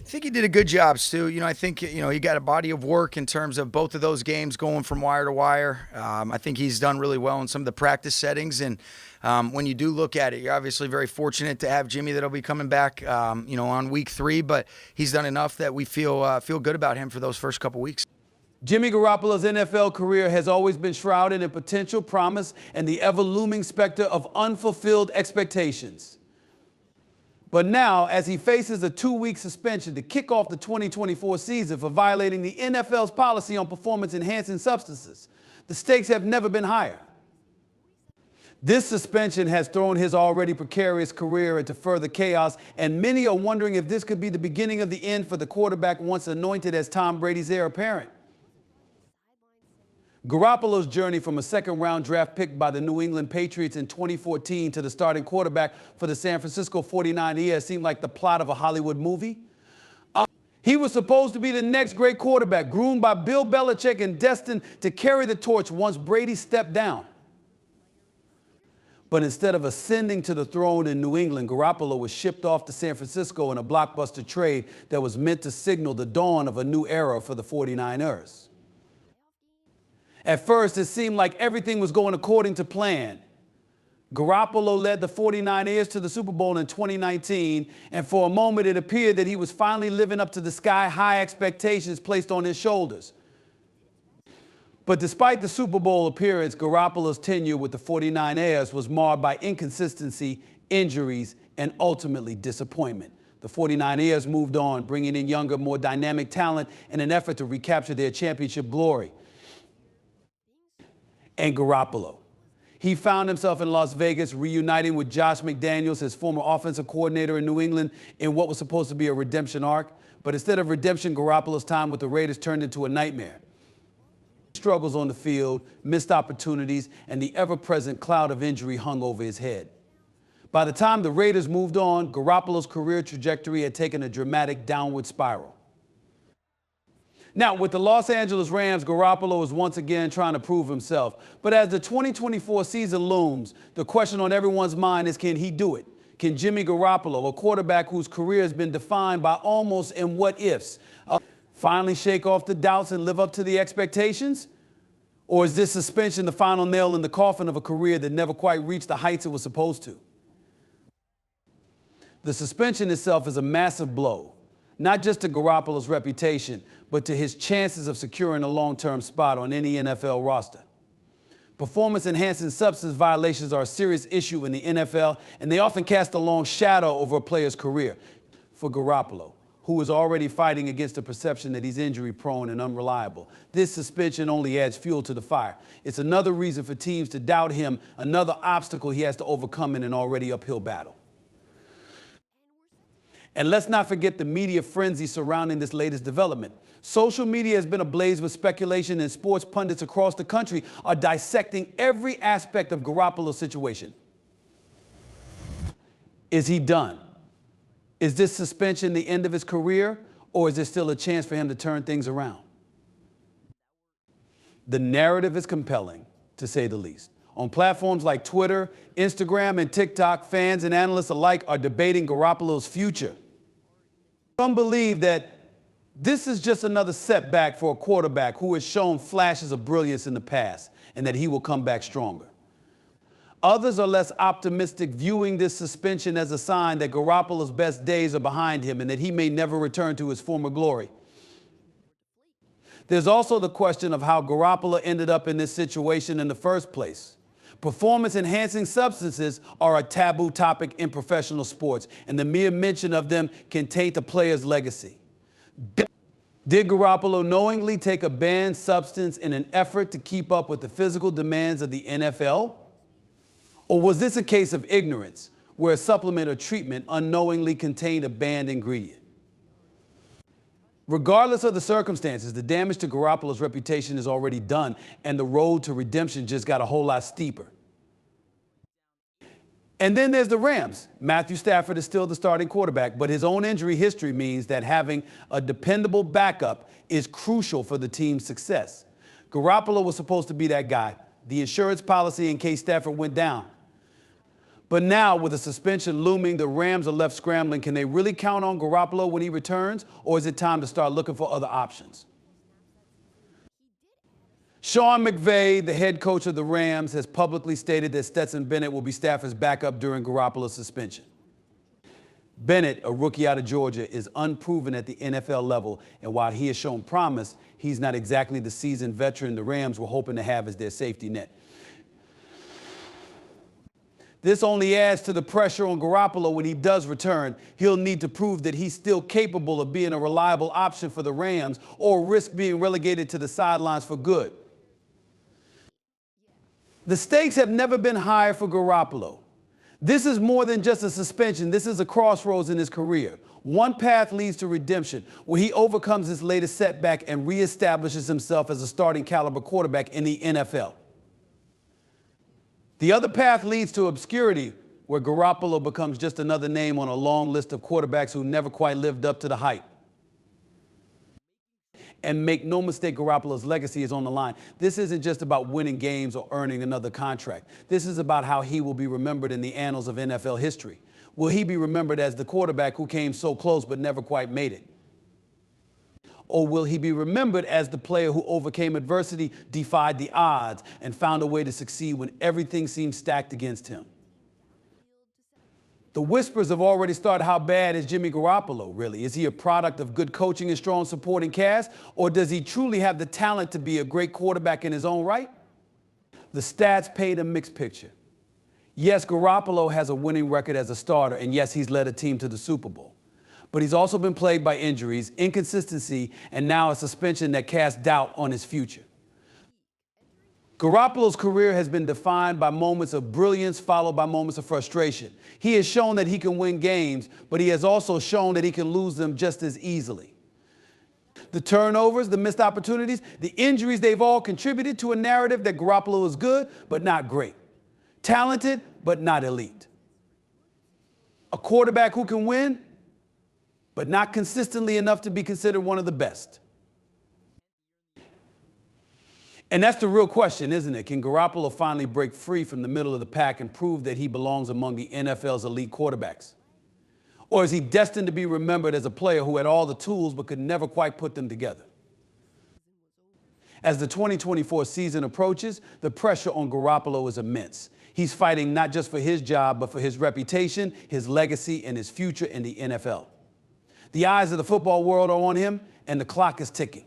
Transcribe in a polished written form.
I think he did a good job, Stu. I think, he got a body of work in terms of both of those games going from wire to wire. I think he's done really well in some of the practice settings. And when you do look at it, you're obviously very fortunate to have Jimmy that'll be coming back, on week 3. But he's done enough that we feel good about him for those first couple weeks. Jimmy Garoppolo's NFL career has always been shrouded in potential promise and the ever-looming specter of unfulfilled expectations. But now, as he faces a 2-week suspension to kick off the 2024 season for violating the NFL's policy on performance-enhancing substances, the stakes have never been higher. This suspension has thrown his already precarious career into further chaos, and many are wondering if this could be the beginning of the end for the quarterback once anointed as Tom Brady's heir apparent. Garoppolo's journey from a second-round draft pick by the New England Patriots in 2014 to the starting quarterback for the San Francisco 49ers seemed like the plot of a Hollywood movie. He was supposed to be the next great quarterback, groomed by Bill Belichick and destined to carry the torch once Brady stepped down. But instead of ascending to the throne in New England, Garoppolo was shipped off to San Francisco in a blockbuster trade that was meant to signal the dawn of a new era for the 49ers. At first, it seemed like everything was going according to plan. Garoppolo led the 49ers to the Super Bowl in 2019, and for a moment it appeared that he was finally living up to the sky-high expectations placed on his shoulders. But despite the Super Bowl appearance, Garoppolo's tenure with the 49ers was marred by inconsistency, injuries, and ultimately disappointment. The 49ers moved on, bringing in younger, more dynamic talent in an effort to recapture their championship glory. And Garoppolo. He found himself in Las Vegas reuniting with Josh McDaniels, his former offensive coordinator in New England, in what was supposed to be a redemption arc. But instead of redemption, Garoppolo's time with the Raiders turned into a nightmare. Struggles on the field, missed opportunities, and the ever-present cloud of injury hung over his head. By the time the Raiders moved on, Garoppolo's career trajectory had taken a dramatic downward spiral. Now, with the Los Angeles Rams, Garoppolo is once again trying to prove himself. But as the 2024 season looms, the question on everyone's mind is, can he do it? Can Jimmy Garoppolo, a quarterback whose career has been defined by almost and what ifs, finally shake off the doubts and live up to the expectations? Or is this suspension the final nail in the coffin of a career that never quite reached the heights it was supposed to? The suspension itself is a massive blow, not just to Garoppolo's reputation, but to his chances of securing a long-term spot on any NFL roster. Performance-enhancing substance violations are a serious issue in the NFL, and they often cast a long shadow over a player's career. For Garoppolo, who is already fighting against the perception that he's injury-prone and unreliable, this suspension only adds fuel to the fire. It's another reason for teams to doubt him, another obstacle he has to overcome in an already uphill battle. And let's not forget the media frenzy surrounding this latest development. Social media has been ablaze with speculation, and sports pundits across the country are dissecting every aspect of Garoppolo's situation. Is he done? Is this suspension the end of his career, or is there still a chance for him to turn things around? The narrative is compelling, to say the least. On platforms like Twitter, Instagram, and TikTok, fans and analysts alike are debating Garoppolo's future. Some believe that this is just another setback for a quarterback who has shown flashes of brilliance in the past, and that he will come back stronger. Others are less optimistic, viewing this suspension as a sign that Garoppolo's best days are behind him and that he may never return to his former glory. There's also the question of how Garoppolo ended up in this situation in the first place. Performance-enhancing substances are a taboo topic in professional sports, and the mere mention of them can taint a player's legacy. Did Garoppolo knowingly take a banned substance in an effort to keep up with the physical demands of the NFL? Or was this a case of ignorance, where a supplement or treatment unknowingly contained a banned ingredient? Regardless of the circumstances, the damage to Garoppolo's reputation is already done, and the road to redemption just got a whole lot steeper. And then there's the Rams. Matthew Stafford is still the starting quarterback, but his own injury history means that having a dependable backup is crucial for the team's success. Garoppolo was supposed to be that guy, the insurance policy in case Stafford went down. But now, with the suspension looming, the Rams are left scrambling. Can they really count on Garoppolo when he returns, or is it time to start looking for other options? Sean McVay, the head coach of the Rams, has publicly stated that Stetson Bennett will be Stafford's backup during Garoppolo's suspension. Bennett, a rookie out of Georgia, is unproven at the NFL level, and while he has shown promise, he's not exactly the seasoned veteran the Rams were hoping to have as their safety net. This only adds to the pressure on Garoppolo when he does return. He'll need to prove that he's still capable of being a reliable option for the Rams or risk being relegated to the sidelines for good. The stakes have never been higher for Garoppolo. This is more than just a suspension. This is a crossroads in his career. One path leads to redemption, where he overcomes his latest setback and reestablishes himself as a starting caliber quarterback in the NFL. The other path leads to obscurity, where Garoppolo becomes just another name on a long list of quarterbacks who never quite lived up to the hype. And make no mistake, Garoppolo's legacy is on the line. This isn't just about winning games or earning another contract. This is about how he will be remembered in the annals of NFL history. Will he be remembered as the quarterback who came so close but never quite made it? Or will he be remembered as the player who overcame adversity, defied the odds, and found a way to succeed when everything seemed stacked against him? The whispers have already started. How bad is Jimmy Garoppolo, really? Is he a product of good coaching and strong supporting cast? Or does he truly have the talent to be a great quarterback in his own right? The stats paint a mixed picture. Yes, Garoppolo has a winning record as a starter, and yes, he's led a team to the Super Bowl. But he's also been plagued by injuries, inconsistency, and now a suspension that casts doubt on his future. Garoppolo's career has been defined by moments of brilliance followed by moments of frustration. He has shown that he can win games, but he has also shown that he can lose them just as easily. The turnovers, the missed opportunities, the injuries, they've all contributed to a narrative that Garoppolo is good, but not great. Talented, but not elite. A quarterback who can win, but not consistently enough to be considered one of the best. And that's the real question, isn't it? Can Garoppolo finally break free from the middle of the pack and prove that he belongs among the NFL's elite quarterbacks? Or is he destined to be remembered as a player who had all the tools but could never quite put them together? As the 2024 season approaches, the pressure on Garoppolo is immense. He's fighting not just for his job, but for his reputation, his legacy, and his future in the NFL. The eyes of the football world are on him, and the clock is ticking.